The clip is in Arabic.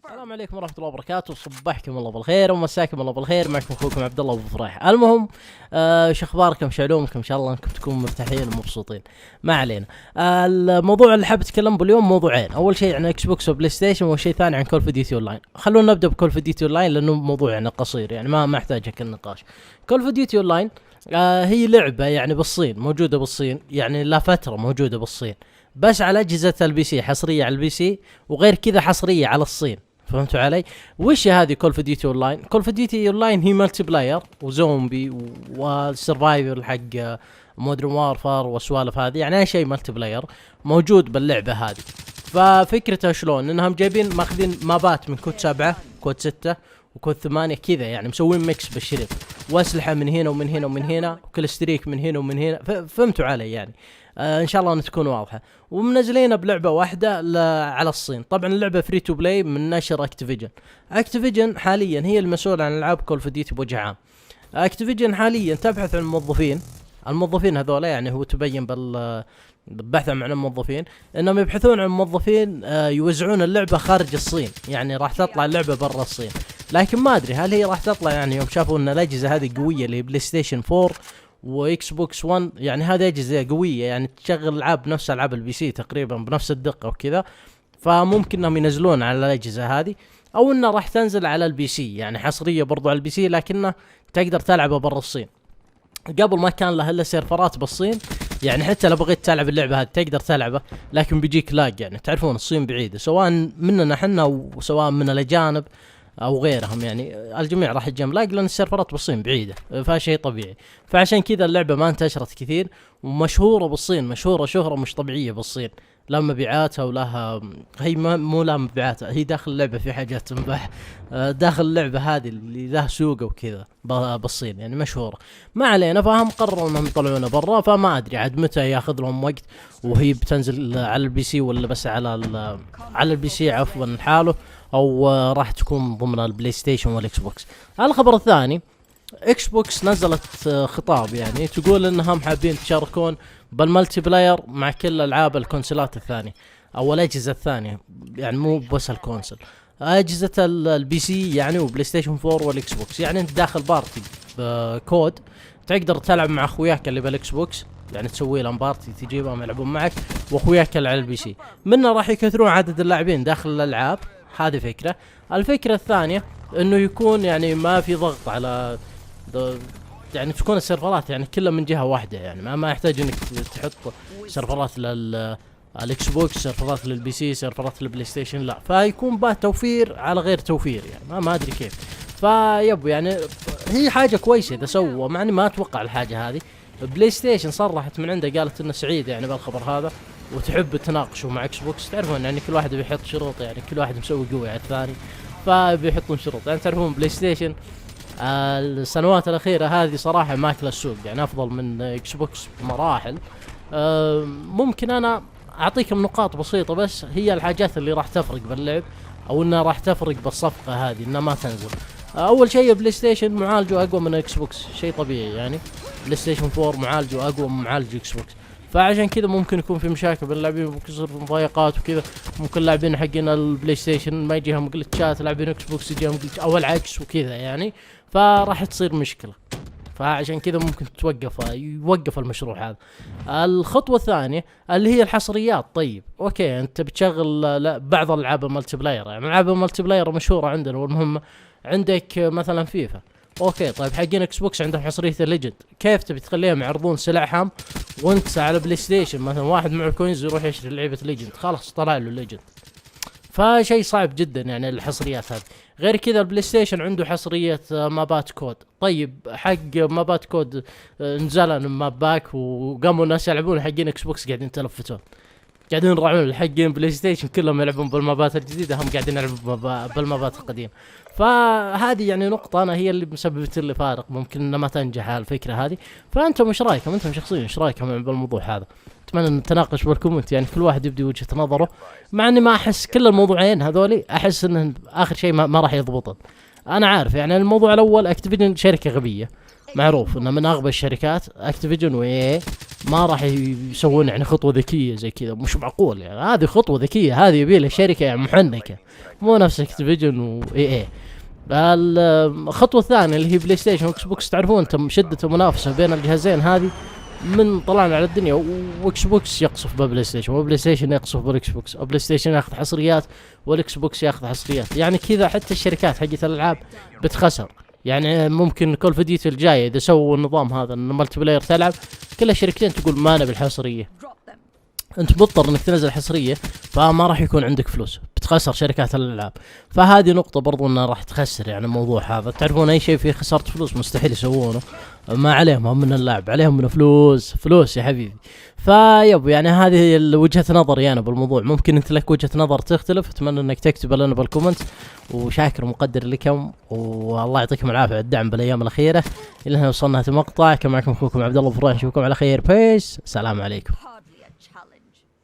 السلام عليكم ورحمة الله وبركاته، صبحكم الله بالخير ومساكم الله بالخير. معكم اخوكم عبد الله ابو فرح. المهم شو اخباركم؟ شو علومكم؟ ان شاء الله انكم تكونوا مرتاحين ومبسوطين. ما علينا. الموضوع اللي حاب اتكلم باليوم موضوعين، اول شيء عن اكس بوكس وبلاي ستيشن، والشيء الثاني عن كول اوف ديوتي اونلاين. خلونا نبدا بكول اوف ديوتي اونلاين لانه موضوع يعني قصير، يعني ما يحتاج كل نقاش. كول اوف ديوتي اونلاين هي لعبة يعني بالصين، موجودة بالصين، يعني لا فترة موجودة بالصين، بس على أجهزة البي سي، حصرية على البي سي، وغير كذا حصرية على الصين. فهمتوا علي؟ وش هذه كول اوف ديوتي اونلاين؟ كول اوف ديوتي اونلاين هي مالتي بلاير وزومبي والسرفايفر حق مودرن وارفار والسوالف هذه، يعني اي شيء مالتي بلاير موجود باللعبة هذه. ففكرتها شلون؟ انهم جايبين ماخذين مابات من كود 7 كود 6 وكود 8 كذا، يعني مسوين ميكس بالشريط، واسلحة من هنا ومن هنا ومن هنا، وكل ستريك من هنا ومن هنا. فهمتوا علي يعني؟ ان شاء الله ان تكون واضحه. ومنزلينها بلعبه واحده على الصين. طبعا اللعبه فري تو بلاي من نشر اكتيفيجن حاليا هي المسؤول عن العاب كول اوف ديوتي بوجه عام. اكتيفيجن حاليا تبحث عن الموظفين هذولا، يعني هو تبين بحثا عن الموظفين انهم يبحثون عن موظفين يوزعون اللعبه خارج الصين، يعني راح تطلع اللعبه برا الصين. لكن ما ادري هل هي راح تطلع، يعني يوم شافوا ان الاجهزه هذه قويه اللي بلاي ستيشن 4 واكس بوكس 1، يعني هذه اجهزه قويه يعني تشغل العاب نفس العاب البي سي تقريبا بنفس الدقه وكذا، فممكن انهم ينزلون على الاجهزه هذه، او انها راح تنزل على البي سي، يعني حصريه برضو على البي سي لكنها تقدر تلعبها برا الصين. قبل ما كان له الا سيرفرات بالصين، يعني حتى لو بغيت تلعب اللعبه هذه تقدر تلعبها، لكن بيجيك لاج. يعني تعرفون الصين بعيده، سواء مننا احنا وسواء من الاجانب او غيرهم، يعني الجميع راح يجيهم لاج لان السيرفرات بالصين بعيده، فشيء طبيعي. فعشان كذا اللعبه ما انتشرت كثير، ومشهوره بالصين، مشهوره شهره مش طبيعيه بالصين. لا مبيعاتها ولها، هي مو لا مبيعاتها، هي داخل اللعبه في حاجات تنباع داخل اللعبه هذه اللي له سوق وكذا بالصين، يعني مشهوره. ما علينا. فهم قرروا انهم يطلعونها برا، فما ادري عاد متى ياخذ لهم وقت وهي بتنزل على البي سي، ولا بس على البي سي عفوا لحاله، او راح تكون ضمن البلاي ستيشن والاكس بوكس. الخبر الثاني، اكس بوكس نزلت خطاب، يعني تقول انهم حابين تشاركون بالمالتي بلاير مع كل العاب الكونسولات الثانيه او الاجهزه الثانيه، يعني مو بس الكونسول، اجهزه البي سي يعني وبلاي ستيشن 4 والاكس بوكس. يعني انت داخل بارتي بكود تقدر تلعب مع اخوياك اللي بالاكس بوكس، يعني تسوي لهم بارتي تجيبهم يلعبون معك، واخوياك اللي على البي سي منه راح يكثرون عدد اللاعبين داخل الالعاب. هذه فكره. الفكره الثانيه انه يكون يعني ما في ضغط على يعني تكون السيرفرات يعني كلها من جهه واحده، يعني ما يحتاج انك تحط سيرفرات للاكس بوكس، سيرفرات للبي سي، سيرفرات للبلاي ستيشن، لا، فيكون بقى توفير على غير توفير، يعني ما ادري كيف. فيب يعني هي حاجه كويسه اذا سووا، مع اني ما اتوقع الحاجه هذه. بلاي ستيشن صرحت من عنده قالت انه سعيد يعني بالخبر هذا، وتحب تناقشوا مع اكس بوكس. تعرفون يعني كل واحد بيحط شروط، يعني كل واحد مسوي قوي على الثاني، فبيحطون شروط. يعني تعرفون بلاي ستيشن السنوات الأخيرة هذه صراحة ماكلة السوق، يعني أفضل من إكس بوكس بمراحل. ممكن أنا أعطيكم نقاط بسيطة بس هي الحاجات اللي راح تفرق باللعب، أو إنها راح تفرق بالصفقة هذه إنها ما تنزل. أول شيء بلاي ستيشن معالجه أقوى من إكس بوكس، شيء طبيعي، يعني بلاي ستيشن 4 معالجه أقوى من معالج إكس بوكس، فعشان كذا ممكن يكون في مشاكل بين اللاعبين، ممكن يصير مضايقات وكذا. ممكن لاعبين حقين البلاي ستيشن ما يجيهم جلتشات، لاعبين اكس بوكس يجيهم جلتش او العكس وكذا، يعني فراح تصير مشكله. فعشان كذا ممكن يوقف المشروع هذا. الخطوه الثانيه اللي هي الحصريات. طيب اوكي، انت بتشغل بعض الالعاب الملتي بلاير، يعني العاب الملتي بلاير مشهوره عندنا والمهمه، عندك مثلا فيفا. اوكي طيب حقين اكس بوكس عندهم حصريه الليجند، كيف تبي تخليهم يعرضون سلعهم وانت على بلاي ستيشن مثلا واحد معه كوينز يروح يشتري لعبه ليجند، خلاص طلع له ليجند. فشيء صعب جدا يعني الحصريات هذه. غير كذا البلاي ستيشن عنده حصريه مابات كود. طيب حق مابات كود نزل ماب باك وقاموا الناس يلعبون، حقين اكس بوكس قاعدين يتلفتون، قاعدين يراعون الحقين بلاي ستيشن كلهم يلعبون بالمابات الجديده، هم قاعدين يلعبون بالمابات القديمه. فهذه يعني نقطه انا هي اللي مسببت لي فارق، ممكن انها ما تنجح الفكره هذه. فانتم ايش رايكم؟ انتم شخصيا ايش رايكم بالموضوع هذا؟ اتمنى ان نتناقش بالكومنت، يعني كل واحد يبدي وجهه نظره، مع اني ما احس كل الموضوعين هذولي احس ان اخر شيء ما راح يضبطن. انا عارف يعني الموضوع الاول اكتيفيجن شركه غبيه، معروف انه من اغبى الشركات اكتيفيجن واي، ما راح يسوون يعني خطوه ذكيه زي كذا، مش معقول يعني. هذه خطوه ذكيه، هذه يبي لها شركه يعني محنكه، مو نفس اكتيفيجن واي اي. الخطوه الثانيه اللي هي بلاي ستيشن واكس بوكس، تعرفون انتم شده المنافسه بين الجهازين هذه من طلعنا على الدنيا، واكس بوكس يقصف ببلاي ستيشن، وبلاي ستيشن يقصف بالاكس بوكس، وبلاي ستيشن ياخذ حصريات والاكس بوكس ياخذ حصريات. يعني كذا حتى الشركات حقت الالعاب بتخسر. يعني ممكن كول اوف ديوتي الجايه اذا سووا النظام هذا ان مالتي بلاير تلعب، كل الشركتين تقول ما نبي الحصريه، انت مضطر انك تنزل حصريه، فما راح يكون عندك فلوس، بتخسر شركات الالعاب. فهذه نقطه برضو انها راح تخسر يعني الموضوع هذا. تعرفون اي شيء فيه خساره فلوس مستحيل يسوونه، ما عليهم هم من اللعب، عليهم من فلوس يا حبيبي. فيب يعني هذه وجهه نظري انا بالموضوع. ممكن انت لك وجهه نظر تختلف، اتمنى انك تكتب لنا بالكومنت، وشاكر ومقدر لكم، والله يعطيكم العافيه على الدعم بالايام الاخيره. الى هنا وصلنا مقطع، كان معكم اخوكم عبد الله فرح، نشوفكم على خير، بيس، السلام عليكم.